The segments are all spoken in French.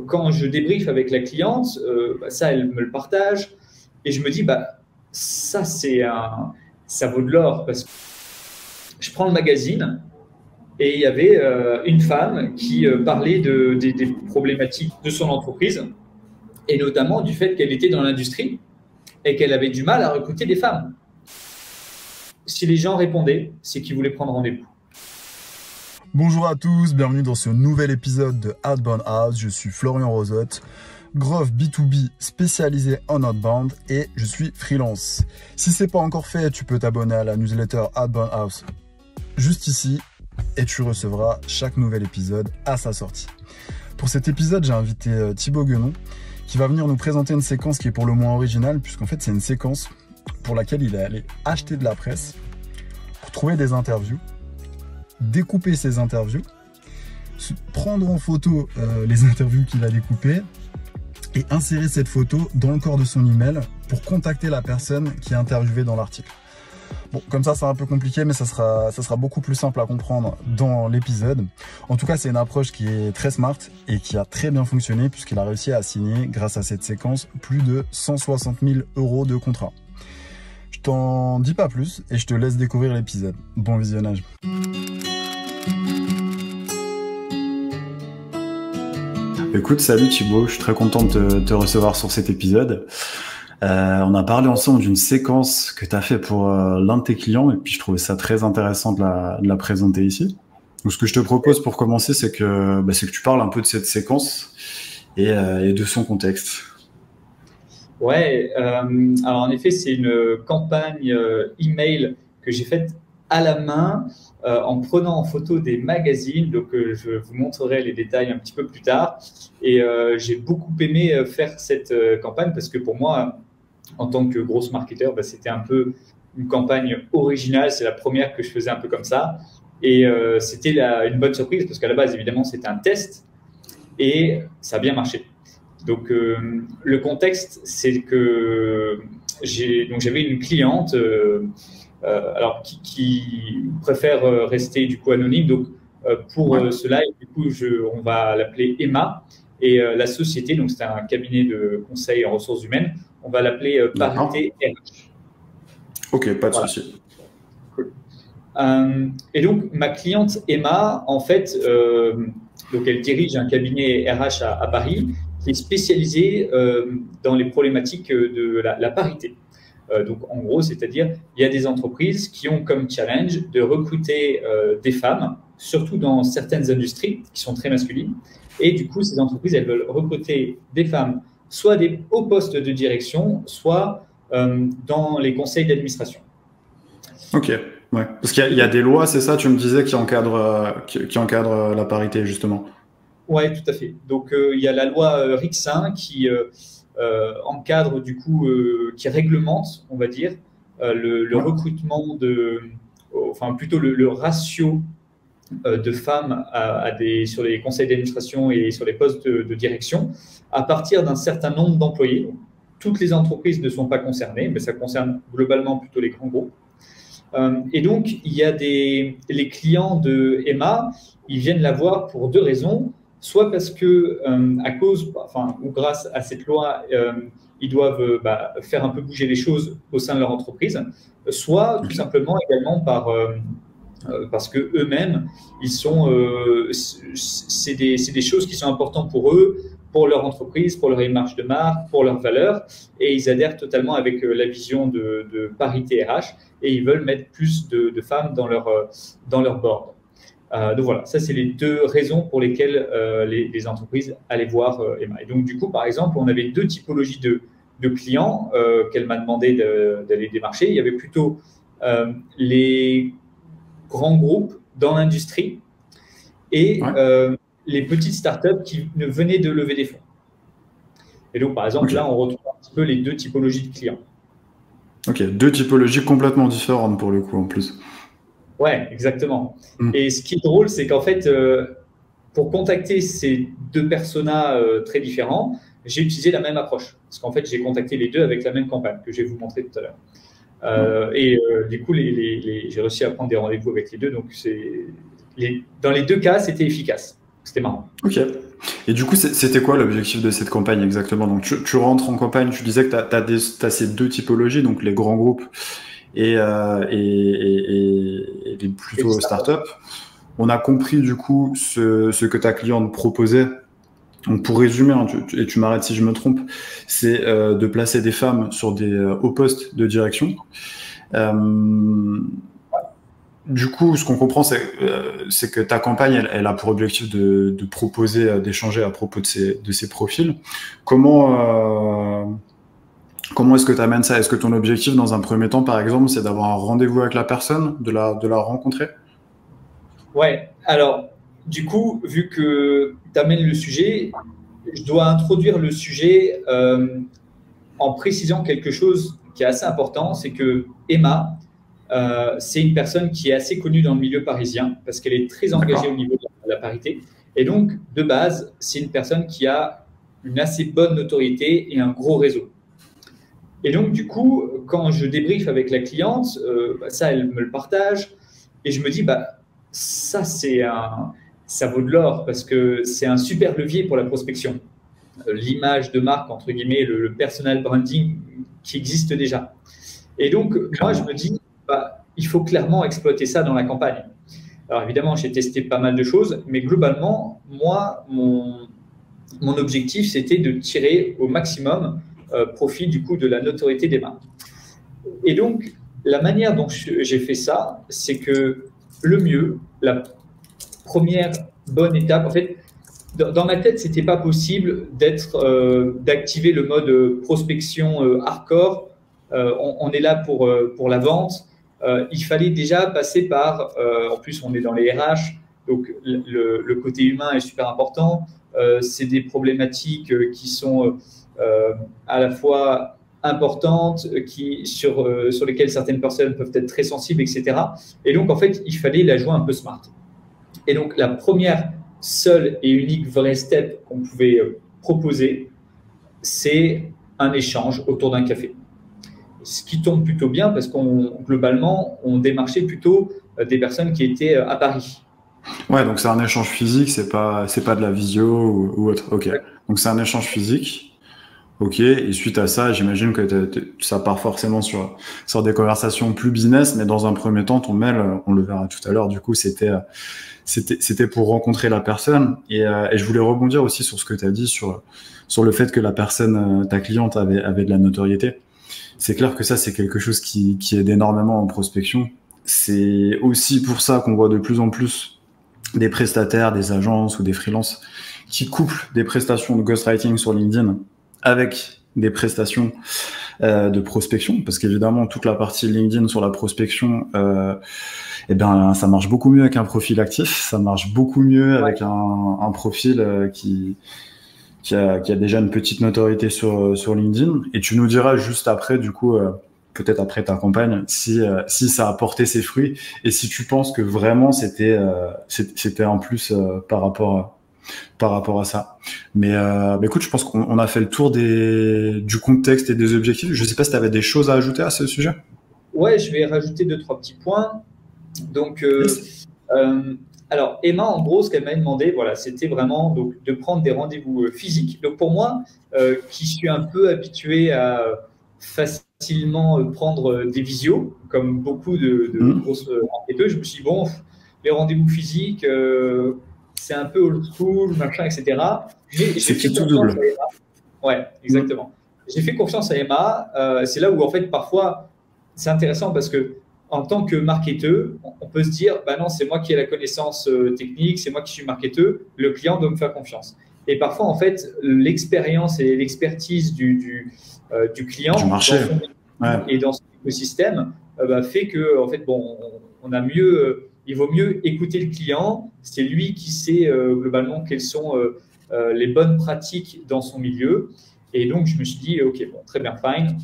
Quand je débriefe avec la cliente, ça, elle me le partage. Et je me dis, ça, ça vaut de l'or. Parce que je prends le magazine et il y avait une femme qui parlait des problématiques de son entreprise et notamment du fait qu'elle était dans l'industrie et qu'elle avait du mal à recruter des femmes. Si les gens répondaient, c'est qu'ils voulaient prendre rendez-vous. Bonjour à tous, bienvenue dans ce nouvel épisode de Outbound House. Je suis Florian Rosotte, growth B2B spécialisé en outbound et je suis freelance. Si ce n'est pas encore fait, tu peux t'abonner à la newsletter Outbound House juste ici et tu recevras chaque nouvel épisode à sa sortie. Pour cet épisode, j'ai invité Thibaut Guenon qui va venir nous présenter une séquence qui est pour le moins originale puisqu'en fait c'est une séquence pour laquelle il est allé acheter de la presse pour trouver des interviews, découper ces interviews, prendre en photo les interviews qu'il a découpées et insérer cette photo dans le corps de son email pour contacter la personne qui est interviewée dans l'article. Bon, comme ça, c'est un peu compliqué, mais ça sera beaucoup plus simple à comprendre dans l'épisode. En tout cas, c'est une approche qui est très smart et qui a très bien fonctionné puisqu'il a réussi à signer, grâce à cette séquence, plus de 160 000 € de contrat. Je t'en dis pas plus et je te laisse découvrir l'épisode. Bon visionnage. Écoute, salut Thibaut, je suis très content de te recevoir sur cet épisode. On a parlé ensemble d'une séquence que tu as fait pour l'un de tes clients et puis je trouvais ça très intéressant de la présenter ici. Donc ce que je te propose pour commencer, c'est que tu parles un peu de cette séquence et de son contexte. Ouais, alors en effet, c'est une campagne email que j'ai faite à la main en prenant en photo des magazines. Donc, je vous montrerai les détails un petit peu plus tard. Et j'ai beaucoup aimé faire cette campagne parce que pour moi, en tant que gros marketeur, c'était un peu une campagne originale. C'est la première que je faisais un peu comme ça. Et c'était une bonne surprise parce qu'à la base, évidemment, c'était un test et ça a bien marché. Donc, le contexte, c'est que j'avais une cliente alors qui préfère rester du coup anonyme. Donc, pour cela, du coup, on va l'appeler Emma. Et la société, donc c'est un cabinet de conseil en ressources humaines, on va l'appeler Parité RH. Ok, pas de souci. Cool. Et donc, ma cliente Emma, en fait, donc elle dirige un cabinet RH à Paris qui est spécialisé dans les problématiques de la parité. Donc, en gros, c'est-à-dire, il y a des entreprises qui ont comme challenge de recruter des femmes, surtout dans certaines industries qui sont très masculines. Et du coup, ces entreprises, elles veulent recruter des femmes, soit des hauts postes de direction, soit dans les conseils d'administration. Ok, ouais. Parce qu'il y a des lois, c'est ça, tu me disais, qui encadrent la parité, justement. Oui, tout à fait. Donc, il y a la loi RIC-1 qui encadre, du coup, qui réglemente, on va dire, le recrutement enfin plutôt le ratio de femmes sur les conseils d'administration et sur les postes de direction à partir d'un certain nombre d'employés. Donc, toutes les entreprises ne sont pas concernées, mais ça concerne globalement plutôt les grands groupes. Et donc, il y a les clients de Emma, ils viennent la voir pour deux raisons. Soit parce que, à cause, ou grâce à cette loi, ils doivent faire un peu bouger les choses au sein de leur entreprise, soit tout simplement également parce que eux-mêmes, c'est des choses qui sont importantes pour eux, pour leur entreprise, pour leur image de marque, pour leurs valeurs, et ils adhèrent totalement avec la vision de parité RH, et ils veulent mettre plus de femmes dans leur board. Donc voilà, ça c'est les deux raisons pour lesquelles les entreprises allaient voir Emma. Et donc du coup, par exemple, on avait deux typologies de clients qu'elle m'a demandé d'aller démarcher. Il y avait plutôt les grands groupes dans l'industrie et les petites startups qui venaient de lever des fonds. Et donc, par exemple, là, on retrouve un petit peu les deux typologies de clients. Ok, deux typologies complètement différentes pour le coup, en plus. Ouais, exactement. Et ce qui est drôle, c'est qu'en fait, pour contacter ces deux personas très différents, j'ai utilisé la même approche. Parce qu'en fait, j'ai contacté les deux avec la même campagne que je vais vous montrer tout à l'heure. Et du coup, j'ai réussi à prendre des rendez-vous avec les deux. Donc, dans les deux cas, c'était efficace. C'était marrant. Ok. Et du coup, c'était quoi l'objectif de cette campagne exactement? Donc, tu rentres en campagne, tu disais que t'as ces deux typologies, donc les grands groupes et les plutôt startups. On a compris du coup ce que ta cliente proposait. Donc pour résumer, hein, et tu m'arrêtes si je me trompe, c'est de placer des femmes sur des hauts postes de direction. Du coup, ce qu'on comprend, c'est que ta campagne, elle a pour objectif de proposer, d'échanger à propos de ces profils. Comment est-ce que tu amènes ça? Est-ce que ton objectif, dans un premier temps, par exemple, c'est d'avoir un rendez-vous avec la personne, de la rencontrer? Ouais, alors, du coup, vu que tu amènes le sujet, je dois introduire le sujet en précisant quelque chose qui est assez important, c'est que Emma, c'est une personne qui est assez connue dans le milieu parisien parce qu'elle est très engagée au niveau de la parité. Et donc, de base, c'est une personne qui a une assez bonne notoriété et un gros réseau. Et donc, du coup, quand je débriefe avec la cliente, ça, elle me le partage. Et je me dis, ça, ça vaut de l'or parce que c'est un super levier pour la prospection. L'image de marque, entre guillemets, le personal branding qui existe déjà. Et donc, moi, je me dis, il faut clairement exploiter ça dans la campagne. Alors, évidemment, j'ai testé pas mal de choses, mais globalement, moi, mon objectif, c'était de tirer au maximum profit du coup de la notoriété des marques. Et donc, la manière dont j'ai fait ça, c'est que le mieux, la première bonne étape, en fait, dans ma tête, c'était pas possible d'activer le mode prospection hardcore. On est là pour la vente. Il fallait déjà passer par, en plus on est dans les RH, donc le côté humain est super important. C'est des problématiques qui sont à la fois importantes, sur lesquelles certaines personnes peuvent être très sensibles, etc. Et donc en fait, il fallait la jouer un peu smart. Et donc la première seule et unique vraie step qu'on pouvait proposer, c'est un échange autour d'un café. Ce qui tombe plutôt bien parce globalement, on démarchait plutôt des personnes qui étaient à Paris. Ouais, donc c'est un échange physique, c'est pas de la visio ou autre. Ok. Ouais. Donc c'est un échange physique. Ok. Et suite à ça, j'imagine que ça part forcément sur des conversations plus business, mais dans un premier temps, ton mail, on le verra tout à l'heure. Du coup, c'était pour rencontrer la personne. Et je voulais rebondir aussi sur ce que tu as dit sur le fait que la personne, ta cliente, avait de la notoriété. C'est clair que ça, c'est quelque chose qui aide énormément en prospection. C'est aussi pour ça qu'on voit de plus en plus des prestataires, des agences ou des freelances qui couplent des prestations de ghostwriting sur LinkedIn avec des prestations de prospection, parce qu'évidemment, toute la partie LinkedIn sur la prospection, ça marche beaucoup mieux avec un profil actif, ça marche beaucoup mieux avec un profil qui a déjà une petite notoriété sur LinkedIn. Et tu nous diras juste après, du coup, peut-être après ta campagne, si ça a porté ses fruits et si tu penses que vraiment c'était en plus par rapport à ça. Mais écoute, je pense qu'on a fait le tour du contexte et des objectifs. Je sais pas si tu avais des choses à ajouter à ce sujet. Ouais, je vais rajouter 2-3 petits points. Donc, alors, Emma, en gros, ce qu'elle m'a demandé, voilà, c'était vraiment donc, de prendre des rendez-vous physiques. Donc, pour moi, qui suis un peu habitué à facilement prendre des visios, comme beaucoup de grosses enquêteuses, je me suis dit, bon, les rendez-vous physiques, c'est un peu old school, machin, etc. Mais c'est qui tout double. Ouais, exactement. J'ai fait confiance à Emma. C'est là où, en fait, parfois, c'est intéressant parce que en tant que marketeur, on peut se dire, non, c'est moi qui ai la connaissance technique, c'est moi qui suis marketeur, le client doit me faire confiance. Et parfois, en fait, l'expérience et l'expertise du client du marché. Et dans son écosystème fait que, en fait, on a mieux, il vaut mieux écouter le client. C'est lui qui sait globalement quelles sont les bonnes pratiques dans son milieu. Et donc, je me suis dit, OK, bon, très bien, fine.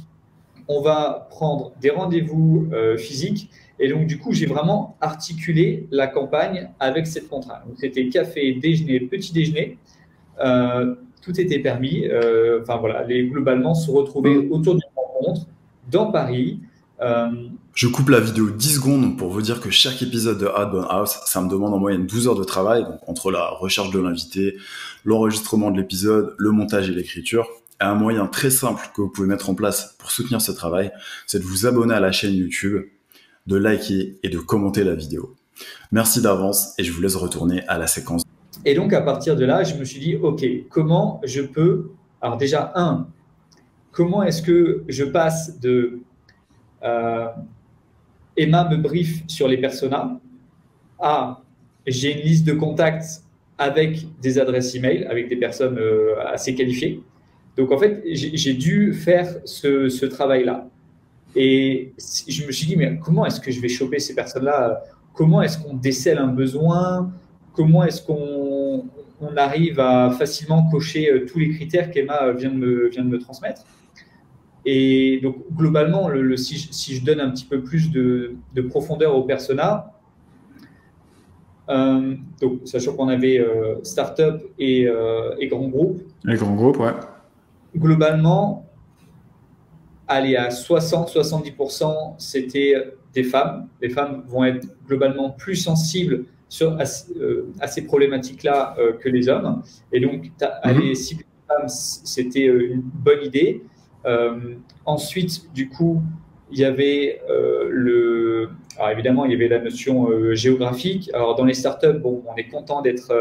On va prendre des rendez-vous physiques. Et donc, du coup, j'ai vraiment articulé la campagne avec cette contrainte. Donc, c'était café, déjeuner, petit déjeuner. Tout était permis. Globalement, se retrouver autour d'une rencontre dans Paris. Je coupe la vidéo 10 secondes pour vous dire que chaque épisode de Outbound House, ça me demande en moyenne 12 heures de travail, donc entre la recherche de l'invité, l'enregistrement de l'épisode, le montage et l'écriture. Et un moyen très simple que vous pouvez mettre en place pour soutenir ce travail, c'est de vous abonner à la chaîne YouTube, de liker et de commenter la vidéo. Merci d'avance et je vous laisse retourner à la séquence. Et donc, à partir de là, je me suis dit, OK, comment je peux… Alors déjà, comment est-ce que je passe de… Emma me brief sur les personas à j'ai une liste de contacts avec des adresses email, avec des personnes assez qualifiées. Donc, en fait, j'ai dû faire ce travail-là. Et je me suis dit, mais comment est-ce que je vais choper ces personnes-là? Comment est-ce qu'on décèle un besoin? Comment est-ce qu'on arrive à facilement cocher tous les critères qu'Emma vient de me transmettre? Et donc, globalement, si je donne un petit peu plus de profondeur au persona, donc, sachant qu'on avait start-up et grand groupe. Les grands groupes, ouais. Globalement, aller à 60-70%, c'était des femmes. Les femmes vont être globalement plus sensibles à ces problématiques-là que les hommes. Et donc, aller cibler les femmes, c'était une bonne idée. Ensuite, du coup, il y avait alors évidemment, il y avait la notion géographique. Alors, dans les startups, bon, on est content d'être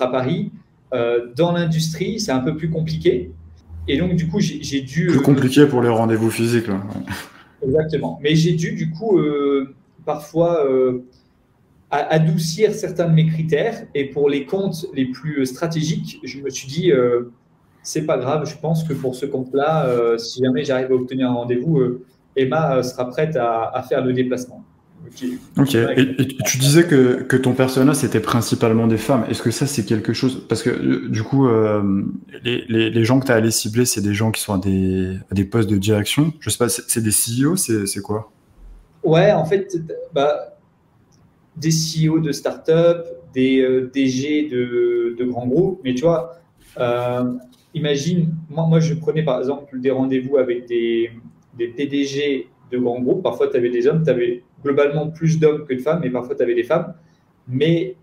à Paris. Dans l'industrie, c'est un peu plus compliqué. Et donc, du coup, j'ai dû… Plus compliqué pour les rendez-vous physiques, là. Exactement. Mais j'ai dû, du coup, parfois adoucir certains de mes critères. Et pour les comptes les plus stratégiques, je me suis dit… c'est pas grave, je pense que pour ce compte-là, si jamais j'arrive à obtenir un rendez-vous, Emma sera prête à faire le déplacement. Ok. Et tu disais que ton persona, c'était principalement des femmes. Est-ce que ça, c'est quelque chose… Parce que du coup, les gens que tu as allé cibler, c'est des gens qui sont à des postes de direction. Je sais pas, c'est des CEO, c'est quoi? Ouais, en fait, des CEO de start-up, des DG de grands groupes. Mais tu vois… imagine, moi, je prenais par exemple des rendez-vous avec des PDG de grands groupes. Parfois, tu avais des hommes, tu avais globalement plus d'hommes que de femmes, mais parfois, tu avais des femmes. Mais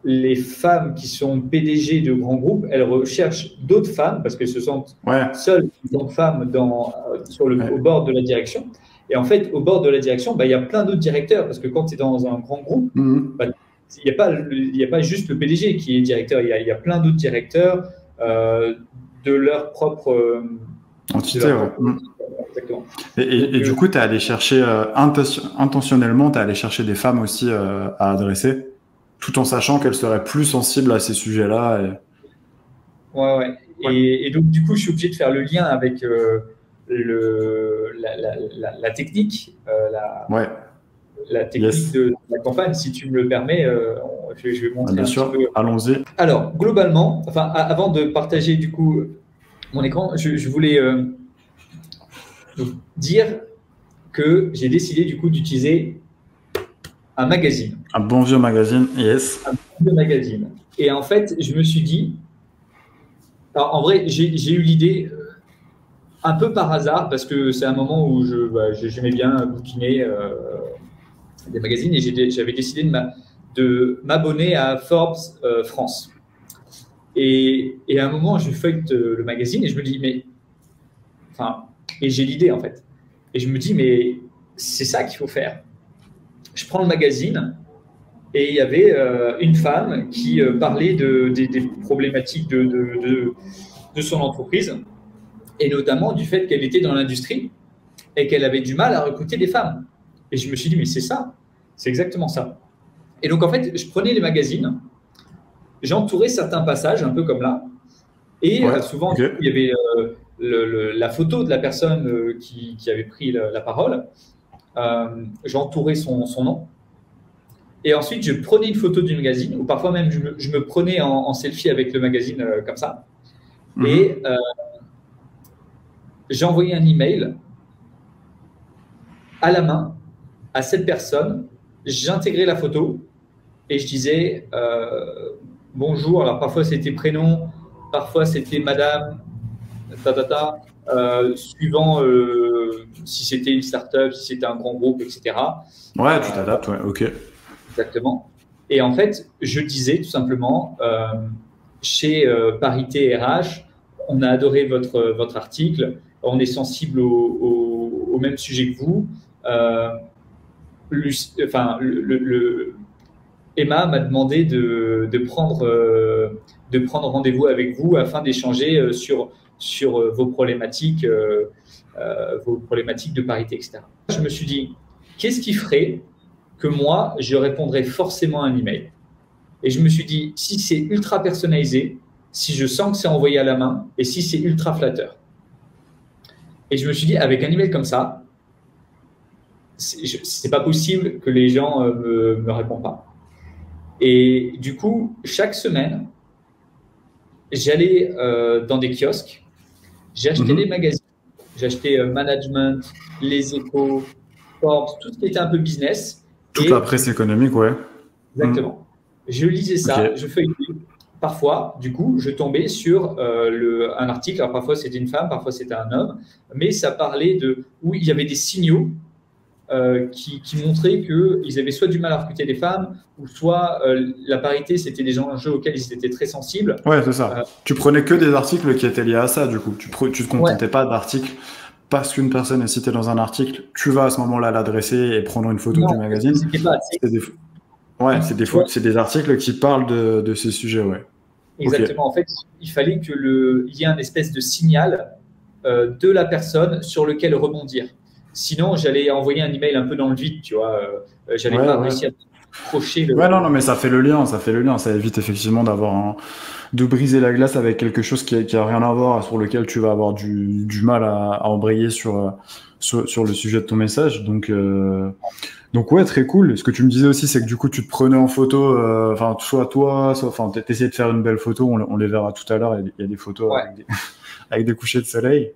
les femmes qui sont PDG de grands groupes, elles recherchent d'autres femmes parce qu'elles se sentent seules en tant que femmes au bord de la direction. Et en fait, au bord de la direction, il y a plein d'autres directeurs parce que quand tu es dans un grand groupe, il n'y a pas juste le PDG qui est directeur, il y a plein d'autres directeurs de leur propre entité. Exactement. Et du coup, tu es allé chercher intentionnellement, tu es allé chercher des femmes aussi à adresser, tout en sachant qu'elles seraient plus sensibles à ces sujets-là. Ouais. Et donc, du coup, je suis obligé de faire le lien avec la technique, la technique de la campagne. Si tu me le permets, je vais montrer un petit peu. Allons-y. Alors, globalement, avant de partager du coup mon écran, je voulais dire que j'ai décidé du coup d'utiliser un magazine. Un bon vieux magazine, yes. Un bon vieux magazine. Et en fait, je me suis dit, alors en vrai, j'ai eu l'idée un peu par hasard parce que c'est un moment où j'aimais bien bouquiner des magazines et j'avais décidé de m'abonner à Forbes France. Et à un moment, je feuillete le magazine et je me dis, et j'ai l'idée en fait. Et je me dis, mais c'est ça qu'il faut faire. Je prends le magazine et il y avait une femme qui parlait des problématiques de son entreprise et notamment du fait qu'elle était dans l'industrie et qu'elle avait du mal à recruter des femmes. Et je me suis dit, mais c'est ça, c'est exactement ça. Et donc, en fait, je prenais les magazines, j'entourais certains passages, un peu comme là, et souvent, il y avait la photo de la personne qui avait pris la parole, j'entourais son nom, et ensuite, je prenais une photo du magazine, ou parfois même, je me prenais en selfie avec le magazine comme ça, et j'ai envoyé un email à la main à cette personne, j'intégrais la photo, et je disais bonjour. Alors parfois c'était prénom, parfois c'était madame, suivant si c'était une startup, si c'était un grand groupe, etc. Ouais, tu t'adaptes, ouais, ok. Exactement. Et en fait, je disais tout simplement, chez Parité RH, on a adoré votre article, on est sensible au même sujet que vous. Emma m'a demandé de prendre rendez-vous avec vous afin d'échanger sur vos problématiques de parité, etc. Je me suis dit, qu'est-ce qui ferait que moi, je répondrais forcément à un email? Et je me suis dit, si c'est ultra personnalisé, si je sens que c'est envoyé à la main et si c'est ultra flatteur. Et je me suis dit, avec un email comme ça, c'est pas possible que les gens me répondent pas. Et du coup, chaque semaine, j'allais dans des kiosques, j'achetais des magazines, j'achetais Management, Les Échos, Forbes, tout ce qui était un peu business. Toute la presse économique, ouais. Exactement. Je lisais ça, je feuilletais. Parfois, du coup, je tombais sur un article. Alors parfois c'était une femme, parfois c'était un homme, mais ça parlait où il y avait des signaux qui montraient qu'ils avaient soit du mal à recruter des femmes, ou soit la parité, c'était des enjeux auxquels ils étaient très sensibles. Ouais, c'est ça. Tu prenais que des articles qui étaient liés à ça, du coup. Tu te contentais pas d'articles parce qu'une personne est citée dans un article. Tu vas à ce moment-là l'adresser et prendre une photo du magazine. C'est des articles qui parlent de ces sujets, ouais. Exactement. Okay. En fait, il fallait qu'il y ait un espèce de signal de la personne sur lequel rebondir. Sinon, j'allais envoyer un email un peu dans le vide, tu vois. J'allais pas réussir à crocher le. Ouais, non, mais ça fait le lien, ça évite effectivement de briser la glace avec quelque chose qui a rien à voir, sur lequel tu vas avoir du mal à embrayer sur le sujet de ton message. Donc ouais, très cool. Ce que tu me disais aussi, c'est que du coup, tu te prenais en photo, soit toi, t'essayais de faire une belle photo, on les verra tout à l'heure, il y a des photos avec des couchers de soleil.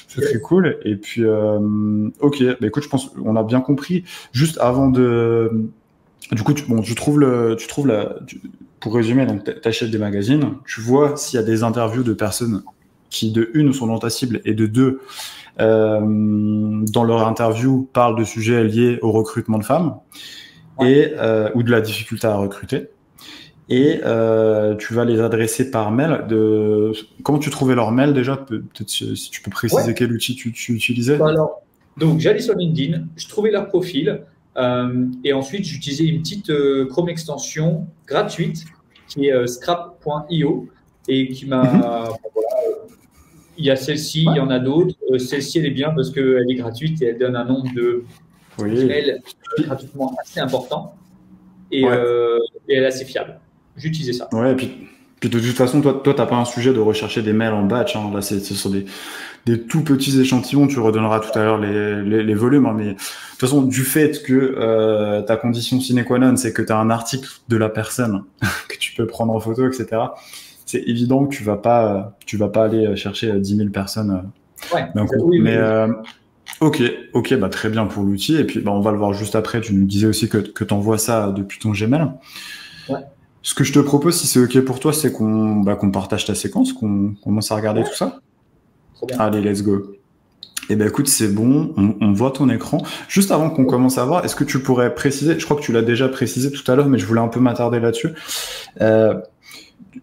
C'est très cool. Et puis, ok, bah écoute, je pense qu'on a bien compris. Juste avant du coup, pour résumer, donc t'achètes des magazines, tu vois s'il y a des interviews de personnes qui, de une, sont dans ta cible, et de deux, dans leur interview, parlent de sujets liés au recrutement de femmes ou de la difficulté à recruter. Et tu vas les adresser par mail. Comment tu trouvais leur mail déjà? Peut-être si tu peux préciser quel outil tu utilisais. Alors, donc j'allais sur LinkedIn, je trouvais leur profil et ensuite j'utilisais une petite Chrome extension gratuite qui est scrap.io et qui m'a. Il y a celle-ci, il y en a d'autres. Celle-ci, elle est bien parce qu'elle est gratuite et elle donne un nombre de mails gratuitement assez important et elle est assez fiable. J'utilisais ça. Ouais, et puis de toute façon, toi, t'as pas un sujet de rechercher des mails en batch. Hein. Là, ce sont des tout petits échantillons. Tu redonneras tout à l'heure les volumes. Hein, mais de toute façon, du fait que ta condition sine qua non, c'est que tu as un article de la personne que tu peux prendre en photo, etc. C'est évident que tu vas pas aller chercher 10 000 personnes d'un coup. Mais ok, bah très bien pour l'outil. Et puis on va le voir juste après. Tu nous disais aussi que tu envoies ça depuis ton Gmail. Ouais. Ce que je te propose, si c'est ok pour toi, c'est qu'on partage ta séquence, qu'on commence à regarder tout ça. Trop bien. Allez, let's go. Eh ben écoute, c'est bon, on voit ton écran. Juste avant qu'on commence à voir, est-ce que tu pourrais préciser, je crois que tu l'as déjà précisé tout à l'heure, mais je voulais un peu m'attarder là-dessus.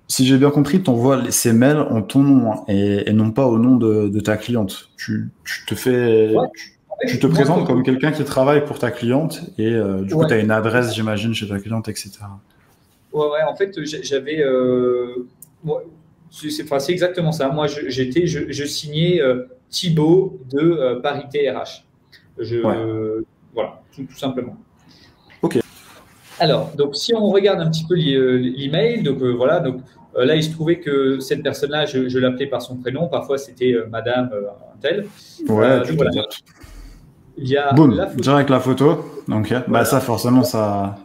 Si j'ai bien compris, tu envoies ces mails en ton nom et non pas au nom de ta cliente. Tu te présentes comme quelqu'un qui travaille pour ta cliente et du coup, tu as une adresse, j'imagine, chez ta cliente, etc. Ouais, en fait, j'avais. C'est exactement ça. Moi, je signais Thibaut de Parité RH. Voilà, tout simplement. Ok. Alors, donc, si on regarde un petit peu l'email, donc voilà, donc là, il se trouvait que cette personne-là, je l'appelais par son prénom. Parfois, c'était Madame un tel. Ouais, voilà. Il y a boum, la photo. Direct la photo. Donc, voilà. Ça, forcément, ça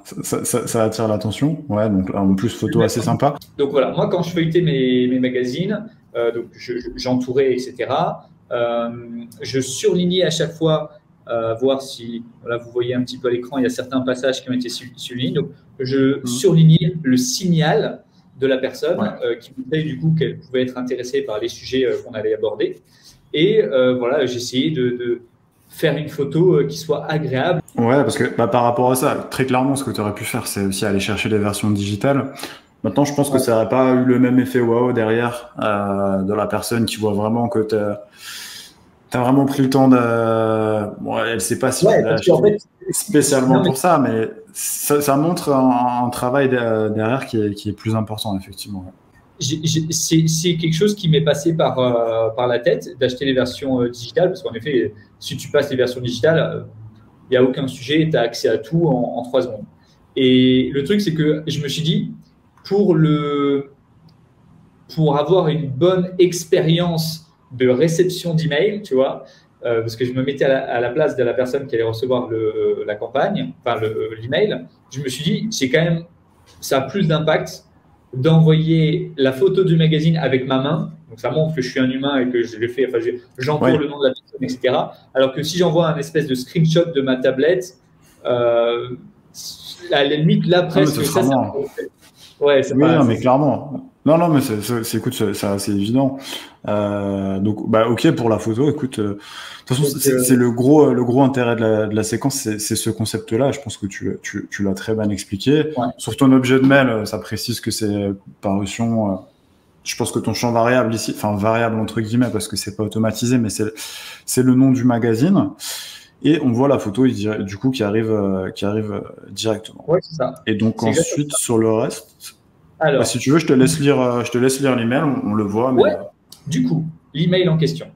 attire l'attention. Ouais, donc en plus, photo assez sympa. Donc voilà, moi, quand je feuilletais mes magazines, donc j'entourais, etc. Je surlignais à chaque fois, voir si, voilà, vous voyez un petit peu à l'écran, il y a certains passages qui ont été surlignés. Donc, je surlignais le signal de la personne qui montrait du coup qu'elle pouvait être intéressée par les sujets qu'on allait aborder. Et voilà, j'ai essayé de faire une photo qui soit agréable. Ouais, parce que par rapport à ça, très clairement, ce que tu aurais pu faire, c'est aussi aller chercher les versions digitales. Maintenant, je pense que ça n'aurait pas eu le même effet waouh derrière de la personne qui voit vraiment que tu as vraiment pris le temps de... Bon, elle ne sait pas si tu l'as acheté spécialement pour ça, mais ça montre un travail derrière qui est plus important, effectivement. C'est quelque chose qui m'est passé par la tête d'acheter les versions digitales, parce qu'en effet, si tu passes les versions digitales, il n'y a aucun sujet, tu as accès à tout en 3 secondes. Et le truc, c'est que je me suis dit, pour avoir une bonne expérience de réception d'email, tu vois, parce que je me mettais à la place de la personne qui allait recevoir la campagne, enfin l'email, je me suis dit, ça a plus d'impact d'envoyer la photo du magazine avec ma main, donc ça montre que je suis un humain et que je le fais, enfin j'entoure le nom de la personne, etc. Alors que si j'envoie un espèce de screenshot de ma tablette, à la limite là presque ça. Ouais, c'est pas. Non, mais clairement. Non, mais écoute, c'est évident. Donc, ok pour la photo. Écoute, de toute façon, c'est le gros intérêt de la séquence, c'est ce concept-là. Je pense que tu l'as très bien expliqué. Ouais. Sur ton objet de mail, ça précise que c'est parution. Je pense que ton champ variable ici, enfin variable entre guillemets, parce que c'est pas automatisé, mais c'est le nom du magazine. Et on voit la photo du coup qui arrive directement. Ouais, c'est ça. Et donc ensuite sur le reste, alors, si tu veux, je te laisse lire l'email, on le voit. Mais... Ouais. Du coup, l'email en question.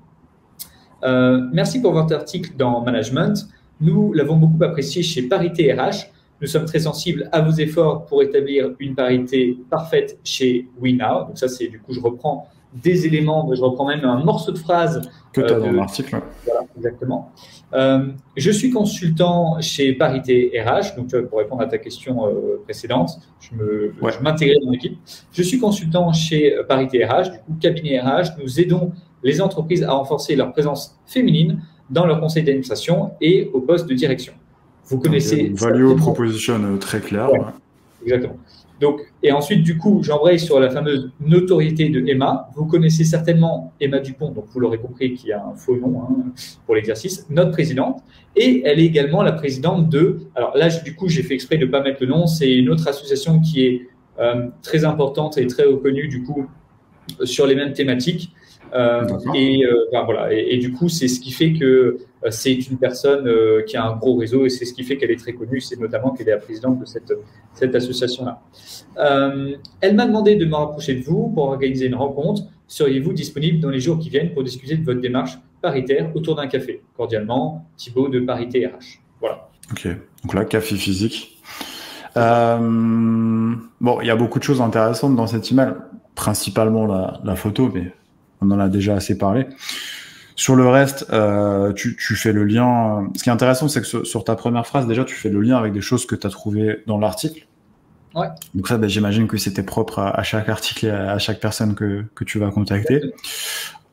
Merci pour votre article dans Management. Nous l'avons beaucoup apprécié chez Parité RH. Nous sommes très sensibles à vos efforts pour établir une parité parfaite chez WeNow. Donc ça, c'est du coup, je reprends des éléments, je reprends même un morceau de phrase que tu as dans l'article. Voilà, exactement. Je suis consultant chez Parité RH, donc pour répondre à ta question précédente, je m'intégrais dans l'équipe. Je suis consultant chez Parité RH, du coup cabinet RH. Nous aidons les entreprises à renforcer leur présence féminine dans leur conseil d'administration et au poste de direction. Vous connaissez... Value proposition très clair. Ouais, exactement. Donc, et ensuite, du coup, j'embraye sur la fameuse notoriété de Emma. Vous connaissez certainement Emma Dupont, donc vous l'aurez compris qu'il y a un faux nom pour l'exercice, notre présidente. Et elle est également la présidente de... Alors là, du coup, j'ai fait exprès de ne pas mettre le nom. C'est une autre association qui est très importante et très reconnue, du coup, sur les mêmes thématiques. Voilà. Et du coup, c'est ce qui fait que c'est une personne qui a un gros réseau et c'est ce qui fait qu'elle est très connue. C'est notamment qu'elle est la présidente de cette association-là. Elle m'a demandé de me rapprocher de vous pour organiser une rencontre. Seriez-vous disponible dans les jours qui viennent pour discuter de votre démarche paritaire autour d'un café? Cordialement, Thibaut de Parité RH. Voilà. Ok, donc là, café physique. Bon, il y a beaucoup de choses intéressantes dans cet email, principalement la photo, mais on en a déjà assez parlé. Sur le reste, tu fais le lien. Ce qui est intéressant, c'est que sur ta première phrase, déjà, tu fais le lien avec des choses que tu as trouvées dans l'article. Ouais. Donc ça, j'imagine que c'était propre à chaque article et à chaque personne que tu vas contacter.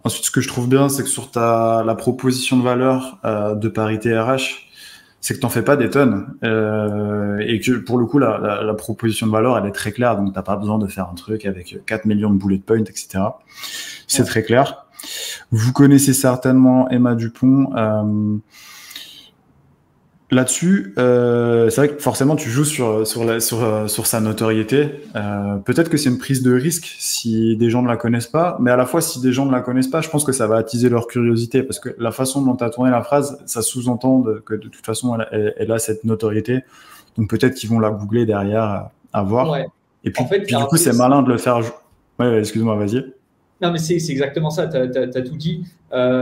Ensuite, ce que je trouve bien, c'est que sur la proposition de valeur de Parité RH, c'est que tu n'en fais pas des tonnes. Et que pour le coup, la proposition de valeur, elle est très claire. Donc, tu n'as pas besoin de faire un truc avec 4 millions de bullet points, etc. C'est très clair. Vous connaissez certainement Emma Dupont. Là-dessus, c'est vrai que forcément, tu joues sur sa notoriété. Peut-être que c'est une prise de risque si des gens ne la connaissent pas, mais à la fois, si des gens ne la connaissent pas, je pense que ça va attiser leur curiosité, parce que la façon dont tu as tourné la phrase, ça sous-entend que de toute façon, elle a cette notoriété. Donc peut-être qu'ils vont la googler derrière à voir. Ouais. Et puis, du coup, c'est malin de le faire. Ouais, excuse-moi, vas-y. Non, mais c'est exactement ça. Tu as tout dit.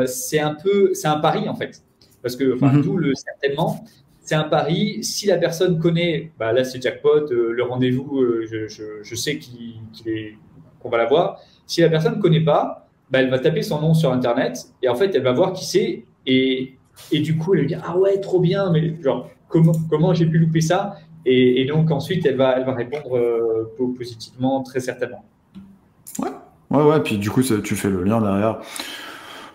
C'est un pari, en fait. Parce que, d'où certainement, c'est un pari. Si la personne connaît, là, c'est jackpot, le rendez-vous, je sais qu'on va l'avoir. Si la personne ne connaît pas, elle va taper son nom sur Internet et en fait, elle va voir qui c'est. Et du coup, elle va dire « Ah ouais, trop bien, mais genre, comment j'ai pu louper ça ?» Et donc, ensuite, elle va répondre positivement, très certainement. Ouais. Puis du coup, tu fais le lien derrière.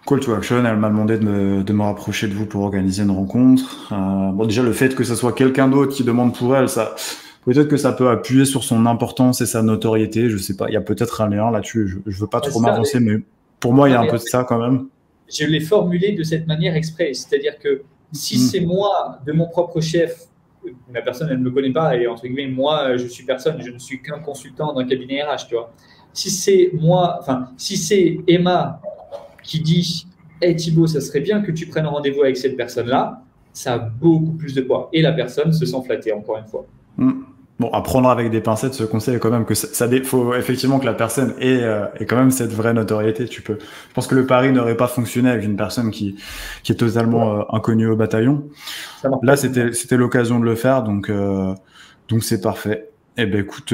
Call to action, elle m'a demandé de me rapprocher de vous pour organiser une rencontre. Déjà, le fait que ce soit quelqu'un d'autre qui demande pour elle, ça, peut-être que ça peut appuyer sur son importance et sa notoriété. Je sais pas, il y a peut-être un lien là-dessus. Je veux pas trop m'avancer, mais pour moi, il y a un peu de ça quand même. je l'ai formulé de cette manière exprès. C'est-à-dire que si c'est moi, de mon propre chef, la personne, elle ne me connaît pas et entre guillemets, moi, je suis personne, je ne suis qu'un consultant d'un cabinet RH, tu vois. Si c'est moi, enfin, si c'est Emma qui dit « Hey Thibaut, ça serait bien que tu prennes rendez-vous avec cette personne-là », ça a beaucoup plus de poids. Et la personne se sent flattée, encore une fois. Bon, à prendre avec des pincettes, ce conseil est quand même que faut effectivement que la personne ait quand même cette vraie notoriété. Je pense que le pari n'aurait pas fonctionné avec une personne qui est totalement inconnue au bataillon. Là, c'était l'occasion de le faire, donc c'est parfait. Eh ben écoute,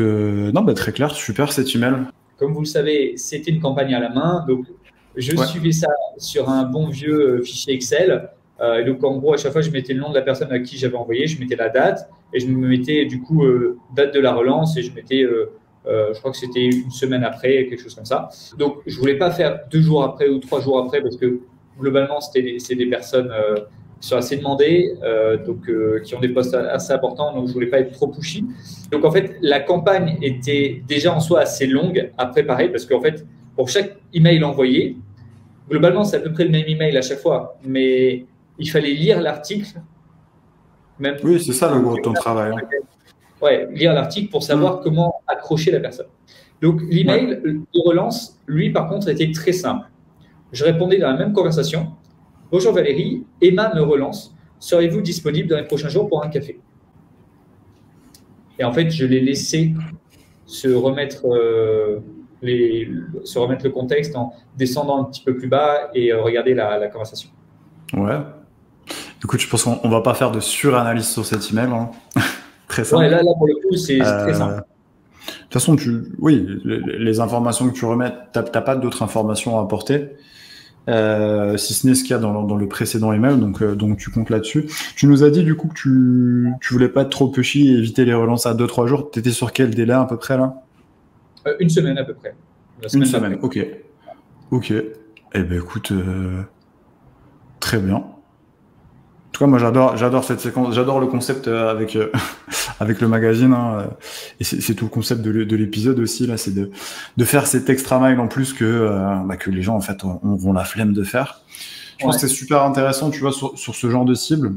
très clair, super cet email. Comme vous le savez, c'était une campagne à la main, donc je suivais ça sur un bon vieux fichier Excel. Donc en gros, à chaque fois, je mettais le nom de la personne à qui j'avais envoyé, je mettais la date et je me mettais du coup date de la relance et je mettais, je crois que c'était une semaine après, quelque chose comme ça. Donc je voulais pas faire 2 jours après ou 3 jours après parce que globalement, c'est des personnes qui sont assez demandées, qui ont des postes assez importants, donc je voulais pas être trop pushy. Donc en fait, la campagne était déjà en soi assez longue à préparer parce qu'en fait, pour chaque email envoyé, globalement, c'est à peu près le même email à chaque fois, mais il fallait lire l'article. Oui, c'est ça le gros de ton travail. Ouais, lire l'article pour savoir comment accrocher la personne. Donc, l'email de relance, lui, par contre, était très simple. Je répondais dans la même conversation. Bonjour Valérie, Emma me relance. Serez-vous disponible dans les prochains jours pour un café? Et en fait, je l'ai laissé se remettre le contexte en descendant un petit peu plus bas et regarder la conversation. Ouais. Écoute, je pense qu'on va pas faire de suranalyse sur cet email. Hein. Très simple. Ouais, là, pour le coup, c'est très simple. De toute façon, les informations que tu remets, t'as pas d'autres informations à apporter, si ce n'est ce qu'il y a dans le précédent email, donc tu comptes là-dessus. Tu nous as dit du coup que tu voulais pas être trop pushy et éviter les relances à 2-3 jours. T'étais sur quel délai à peu près là? Une semaine à peu près. Une semaine, ok. Eh ben écoute, très bien. En tout cas, moi j'adore cette séquence, j'adore le concept avec le magazine, hein, et c'est tout le concept de l'épisode aussi là, c'est de faire cet extra mile en plus que les gens en fait auront la flemme de faire. Je pense que c'est super intéressant, tu vois, sur ce genre de cible.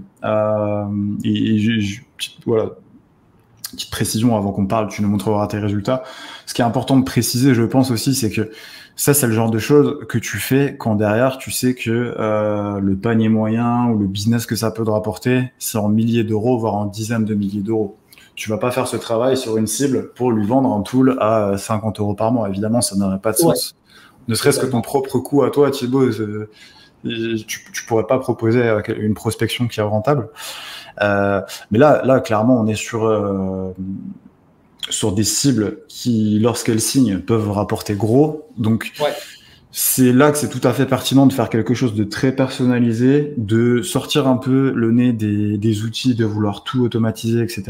Petite précision avant qu'on parle, tu nous montreras tes résultats. Ce qui est important de préciser, je pense aussi, c'est que ça, c'est le genre de choses que tu fais quand derrière, tu sais que le panier moyen ou le business que ça peut te rapporter, c'est en milliers d'euros, voire en dizaines de milliers d'euros. Tu vas pas faire ce travail sur une cible pour lui vendre un tool à 50 euros par mois. Évidemment, ça n'aurait pas de sens. Ne serait-ce que ton propre coût à toi, Thibaut, tu pourrais pas proposer une prospection qui est rentable. Mais là, clairement, on est sur des cibles qui, lorsqu'elles signent, peuvent rapporter gros. Donc, c'est là que c'est tout à fait pertinent de faire quelque chose de très personnalisé, de sortir un peu le nez des outils, de vouloir tout automatiser, etc.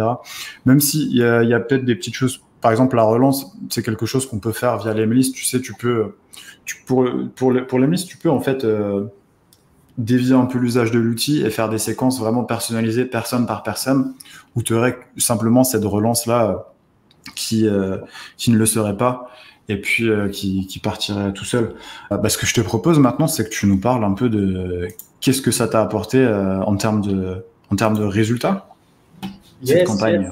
Même s'il y a peut-être des petites choses. Par exemple, la relance, c'est quelque chose qu'on peut faire via l'Emlist. Tu sais, pour l'Emlist, tu peux en fait dévier un peu l'usage de l'outil et faire des séquences vraiment personnalisées, personne par personne, où tu aurais simplement cette relance-là qui ne le serait pas et puis qui partirait tout seul. Ce que je te propose maintenant, c'est que tu nous parles un peu de qu'est-ce que ça t'a apporté en termes de résultats, cette campagne.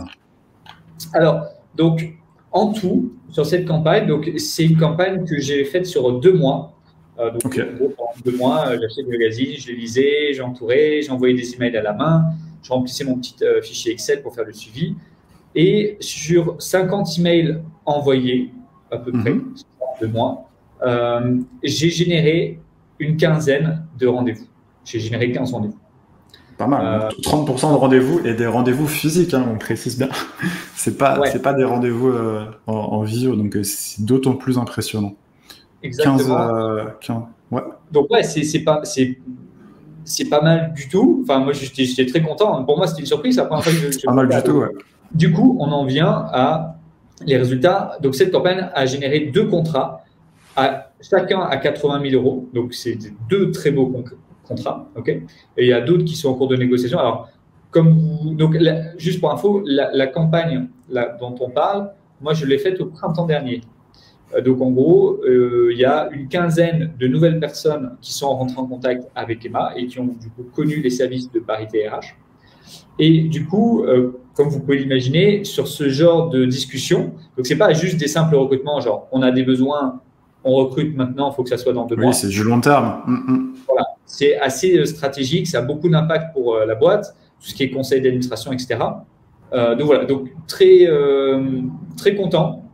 Alors, donc, en tout, sur cette campagne, donc c'est une campagne que j'ai faite sur 2 mois. En gros, pendant 2 mois, j'achetais des magazines, je les lisais, j'entourais, j'envoyais des emails à la main, je remplissais mon petit fichier Excel pour faire le suivi. Et sur 50 emails envoyés, à peu près, en 2 mois, j'ai généré une quinzaine de rendez-vous. J'ai généré 15 rendez-vous. Pas mal. 30% de rendez-vous et des rendez-vous physiques, hein, on précise bien. C'est pas des rendez-vous en visio, donc c'est d'autant plus impressionnant. Exactement. 15, ouais. Donc c'est pas mal du tout. Enfin, moi j'étais très content. Pour moi, c'était une surprise. Après, c'est pas mal du tout, ouais. Du coup, on en vient à les résultats. Donc, cette campagne a généré 2 contrats, chacun à 80 000 euros. Donc, c'est 2 très beaux contrats. Okay, et il y a d'autres qui sont en cours de négociation. Alors, juste pour info, la campagne dont on parle, moi, je l'ai faite au printemps dernier. Donc, en gros, il y a une quinzaine de nouvelles personnes qui sont rentrées en contact avec Emma et qui ont du coup connu les services de parité RH. Et du coup, comme vous pouvez l'imaginer, sur ce genre de discussion, donc c'est pas juste des simples recrutements, genre on a des besoins, on recrute maintenant, il faut que ça soit dans 2 mois. Oui, c'est du long terme. Voilà, c'est assez stratégique, ça a beaucoup d'impact pour la boîte, tout ce qui est conseil d'administration, etc. Donc voilà, donc très content.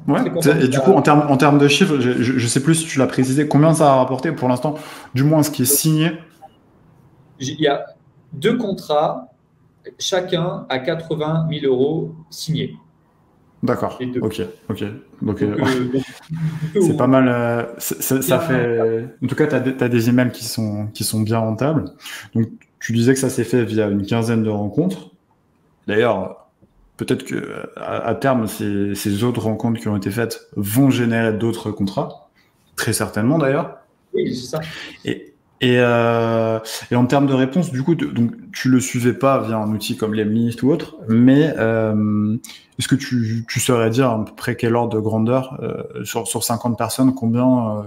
Ouais. Et du coup, en termes de chiffres, je sais plus si tu l'as précisé, combien ça a rapporté pour l'instant, du moins ce qui est signé. Il y a 2 contrats, chacun à 80 000 euros signés. D'accord. Ok. Donc, c'est pas mal. Ça fait. En tout cas, tu as des emails qui sont bien rentables. Donc, tu disais que ça s'est fait via une quinzaine de rencontres. D'ailleurs, peut-être que à terme, ces autres rencontres qui ont été faites vont générer d'autres contrats, très certainement d'ailleurs. Oui, c'est ça. Et en termes de réponse, du coup, donc tu le suivais pas via un outil comme Lemlist ou autre, mais est-ce que tu saurais dire à peu près quel ordre de grandeur sur 50 personnes, combien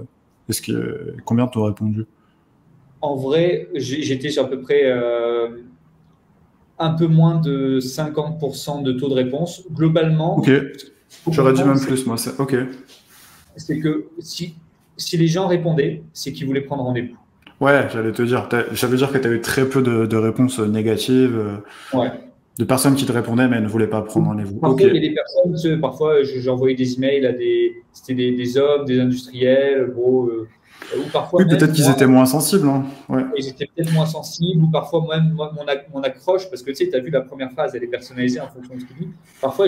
t'ont répondu? En vrai, j'étais sur à peu près un peu moins de 50% de taux de réponse. Globalement, ok, j'aurais dit même plus, moi. Ok. C'est que si les gens répondaient, c'est qu'ils voulaient prendre rendez-vous. Ouais, j'allais te dire. Ça veut dire que tu as eu très peu de réponses négatives, ouais. De personnes qui te répondaient mais ne voulaient pas prendre rendez-vous. Parfois, il y a des personnes, parfois j'ai envoyé des emails à c'était des hommes, des industriels, ou parfois oui, peut-être qu'ils étaient moins sensibles. Hein. Ouais. Ils étaient peut-être moins sensibles, ou parfois même mon accroche, parce que tu sais, tu as vu la première phrase, elle est personnalisée en fonction de ce qu'il dit. Parfois,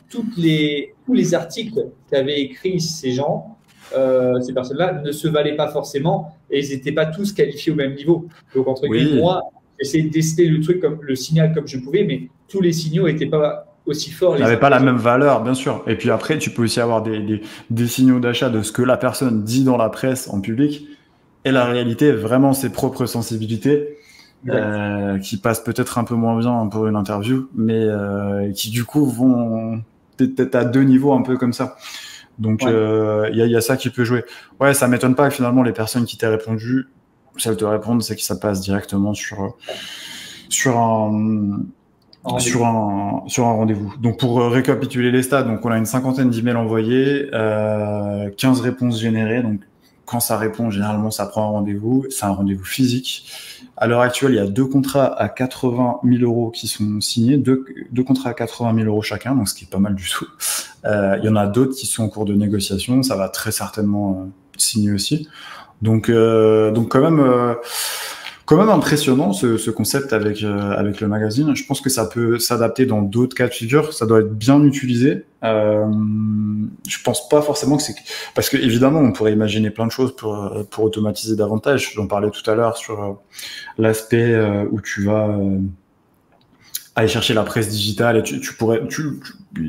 tous les articles qu'avaient écrits ces gens, ces personnes-là, ne se valaient pas forcément et ils n'étaient pas tous qualifiés au même niveau. Donc, entre guillemets, moi, j'essayais de tester le signal comme je pouvais, mais tous les signaux n'étaient pas aussi forts. Ils n'avaient pas la même valeur, bien sûr. Et puis après, tu peux aussi avoir des signaux d'achat de ce que la personne dit dans la presse en public et la réalité, vraiment ses propres sensibilités qui passent peut-être un peu moins bien pour une interview, mais qui du coup vont peut-être à 2 niveaux un peu comme ça. Donc, il y a ça qui peut jouer. Ouais, ça m'étonne pas que finalement, les personnes qui t'aient répondu, si elles te répondent, c'est que ça passe directement sur un rendez-vous. Donc, pour récapituler les stats, donc on a une 50aine d'emails envoyés, 15 réponses générées. Donc, quand ça répond, généralement, ça prend un rendez-vous. C'est un rendez-vous physique. À l'heure actuelle, il y a 2 contrats à 80 000 euros qui sont signés, 2 contrats à 80 000 euros chacun, donc ce qui est pas mal du tout. Il y en a d'autres qui sont en cours de négociation. Ça va très certainement signer aussi. Donc quand même impressionnant ce concept avec le magazine. Je pense que ça peut s'adapter dans d'autres cas de figure. Ça doit être bien utilisé. Je pense pas forcément que parce que évidemment on pourrait imaginer plein de choses pour automatiser davantage. J'en parlais tout à l'heure sur l'aspect où tu vas aller chercher la presse digitale et tu pourrais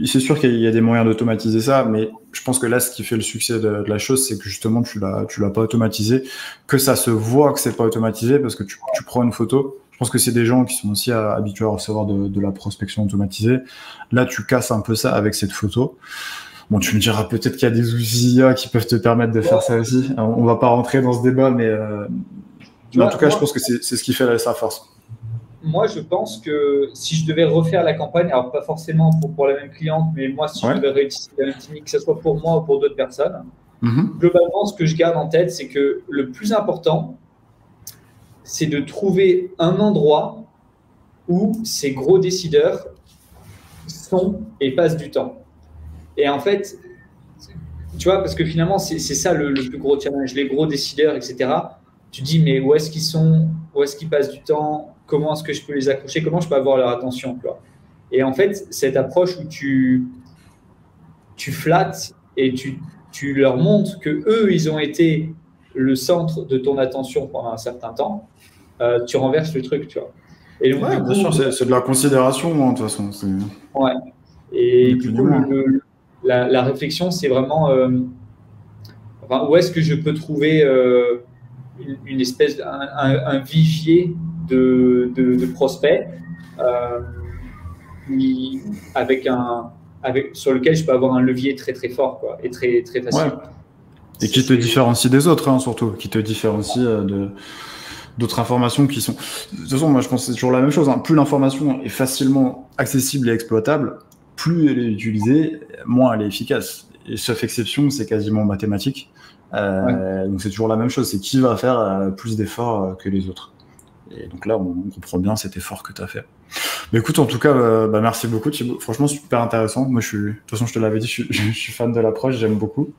c'est sûr qu'il y a des moyens d'automatiser ça, mais je pense que là ce qui fait le succès de la chose, c'est que justement tu l'as pas automatisé, que ça se voit que c'est pas automatisé parce que tu prends une photo. Je pense que c'est des gens qui sont aussi habitués à recevoir de la prospection automatisée. Là tu casses un peu ça avec cette photo. Bon, tu me diras peut-être qu'il y a des outils IA qui peuvent te permettre de faire ça aussi. On va pas rentrer dans ce débat, mais en tout cas je pense que c'est ce qui fait sa force. Moi, je pense que si je devais refaire la campagne, alors pas forcément pour la même cliente, mais moi, si je devais réutiliser la même technique, que ce soit pour moi ou pour d'autres personnes, globalement, ce que je garde en tête, c'est que le plus important, c'est de trouver un endroit où ces gros décideurs sont et passent du temps. Et en fait, tu vois, parce que finalement, c'est ça le plus gros challenge, les gros décideurs, etc. Tu dis, mais où est-ce qu'ils sont? Où est-ce qu'ils passent du temps? Comment est-ce que je peux les accrocher? Comment je peux avoir leur attention, quoi? Et en fait, cette approche où tu flattes et tu leur montres que eux, ils ont été le centre de ton attention pendant un certain temps, tu renverses le truc, tu vois. Et donc, ouais, bien sûr, c'est de la considération, hein, de toute façon. Ouais. Et du coup, la réflexion, c'est vraiment où est-ce que je peux trouver une espèce un vivier de prospects avec un sur lequel je peux avoir un levier très très fort, quoi, et très très facile. Ouais. Et qui te différencie des autres, hein, surtout, qui te différencie d'autres informations qui sont. De toute façon, moi je pense que c'est toujours la même chose, hein. Plus l'information est facilement accessible et exploitable, plus elle est utilisée, moins elle est efficace. Et sauf exception, c'est quasiment mathématique. Donc c'est toujours la même chose, c'est qui va faire plus d'efforts que les autres. Et donc là, on comprend bien cet effort que tu as fait. Mais écoute, en tout cas, merci beaucoup Thibaut. Franchement, super intéressant. Moi, de toute façon, je te l'avais dit, je suis fan de l'approche, j'aime beaucoup.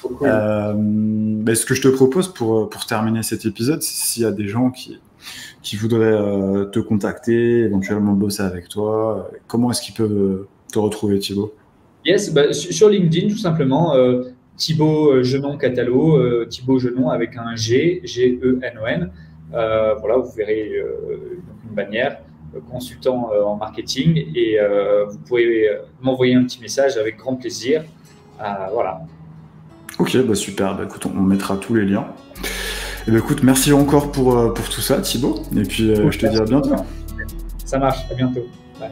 Cool. Ce que je te propose pour terminer cet épisode, c'est s'il y a des gens qui voudraient te contacter, éventuellement bosser avec toi, comment est-ce qu'ils peuvent te retrouver, Thibaut? Yes, sur LinkedIn, tout simplement, Thibaut Genon Catalo, Thibaut Genon avec un G, G-E-N-O-N. Voilà, vous verrez une bannière, consultant en marketing, et vous pouvez m'envoyer un petit message avec grand plaisir. Voilà. Ok, super. Écoute, on mettra tous les liens. Et écoute, merci encore pour tout ça, Thibaut. Et puis, je te dis à bientôt. Ça marche, à bientôt. Bye.